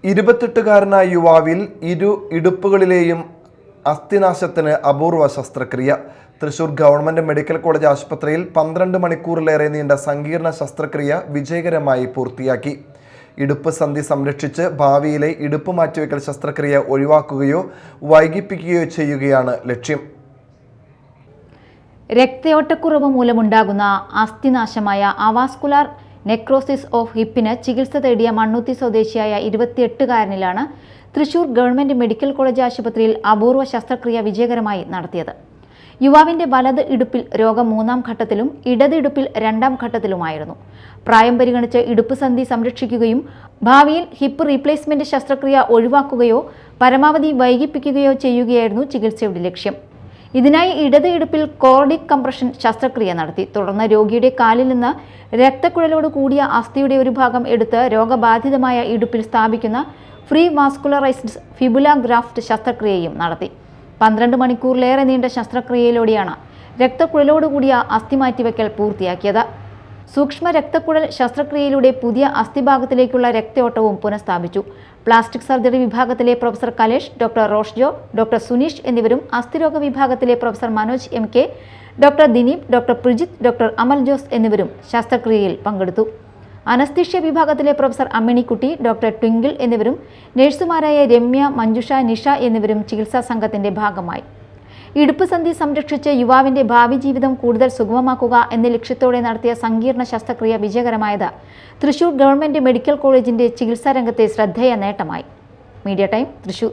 28-കാരനായ യുവാവിൽ ഇടുപ്പുകളിലെയും അസ്ഥിനാശത്തിന് അപൂർവ ശസ്ത്രക്രിയ. Thrissur government medical college ആശുപത്രിയിൽ 12 മണിക്കൂറിലേറെ നീണ്ട സങ്കീർണ ശസ്ത്രക്രിയ വിജയകരമായി പൂർത്തിയാക്കി. ഇടുപ്പ് സന്ധി സംരക്ഷിച്ച് ഭാവിയിലെ ഇടുപ്പ് മാറ്റിവെക്കൽ ശസ്ത്രക്രിയ ഒഴിവാക്കുകയോ വൈകിപ്പിക്കുകയോ ചെയ്യുകയാണ് ലക്ഷ്യം. രക്തയോട്ടക്കുറവ് മൂലമുണ്ടാകുന്ന അസ്ഥിനാശമായ അവാസ്കുലാർ നെക്രോസിസ് ഓഫ് ഹിപ്പിന് ചികിത്സ തേടിയ മണ്ണുത്തി സ്വദേശിയായ 28-കാരനിലാണ് തൃശൂർ ഗവൺമെന്റ് മെഡിക്കൽ കോളേജ് ആശുപത്രിയിൽ അപൂർവ ശസ്ത്രക്രിയ വിജയകരമായി നടത്തിയത്. യുവാവിന്റെ വലത് ഇടുപ്പിൽ രോഗം 3-ാം ഘട്ടത്തിലും ഇടത് ഇടുപ്പിൽ 2-ാം ഘട്ടത്തിലുമായിരുന്നു. പ്രായം പരിഗണിച്ച് ഇടുപ്പ് സന്ധി സംരക്ഷിക്കുകയും ഭാവിയിൽ ഹിപ്പ് റീപ്ലേസ്മെന്റ് ശസ്ത്രക്രിയ ഒഴിവാക്കുകയോ പരമാവധി വൈകിപ്പിക്കുകയോ ചെയ്യുകയായിരുന്നു ചികിത്സയുടെ ലക്ഷ്യം. ഇതിനായി ഇടത് ഇടുപ്പിൽ കോർഡിക് കംപ്രഷൻ ശസ്ത്രക്രിയ നടത്തി. തുടർന്ന് രോഗിയുടെ കാലിൽ നിന്ന് രക്തക്കുഴലോട് കൂടിയ അസ്ഥിയുടെ ഒരു ഭാഗം എടുത്ത് രോഗബാധിതമായ ഇടുപ്പിൽ സ്ഥാപിക്കുന്ന ഫ്രീ വാസ്കുലറൈസ്ഡ് ഫിബുല ഗ്രാഫ്റ്റ് ശസ്ത്രക്രിയയും നടത്തി. 12 മണിക്കൂറിലേറെ നീണ്ട ശസ്ത്രക്രിയയിലൂടെയാണ് രക്തക്കുഴലോട് കൂടിയ അസ്ഥി മാറ്റിവെക്കൽ പൂർത്തിയാക്കിയത്. സൂക്ഷ്മ രക്തക്കുഴൽ ശസ്ത്രക്രിയയിലൂടെ പുതിയ അസ്ഥിഭാഗത്തിലേക്കുള്ള രക്തയോട്ടവും പുനഃസ്ഥാപിച്ചു. പ്ലാസ്റ്റിക് സർജറി വിഭാഗത്തിലെ professor Kalesh, doctor Roshjo, doctor Suneesh എന്നിവരും അസ്ഥിരോഗ വിഭാഗത്തിലെ professor Manoj MK, doctor Dineep, doctor Prijith, doctor Amal Jose എന്നിവരും ശസ്ത്രക്രിയയിൽ പങ്കെടുത്തു. അനസ്തീഷ്യ വിഭാഗത്തിലെ പ്രൊഫസർ അമ്മിണിക്കുട്ടി, ഡോക്ടർ ട്വിങ്കിൾ എന്നിവരും നഴ്സുമാരായ രമ്യ, മഞ്ജുഷ, നിഷ എന്നിവരും ചികിത്സാ സംഘത്തിന്റെ ഭാഗമായി. ഇടുപ്പ് സന്ധി സംരക്ഷിച്ച് യുവാവിന്റെ ഭാവി ജീവിതം കൂടുതൽ സുഗമമാക്കുക എന്ന ലക്ഷ്യത്തോടെ നടത്തിയ സങ്കീർണ ശസ്ത്രക്രിയ വിജയകരമായത് തൃശൂർ ഗവൺമെന്റ് മെഡിക്കൽ കോളേജിന്റെ ചികിത്സാ രംഗത്തെ ശ്രദ്ധേയ നേട്ടമായി. Media time, Thrissur.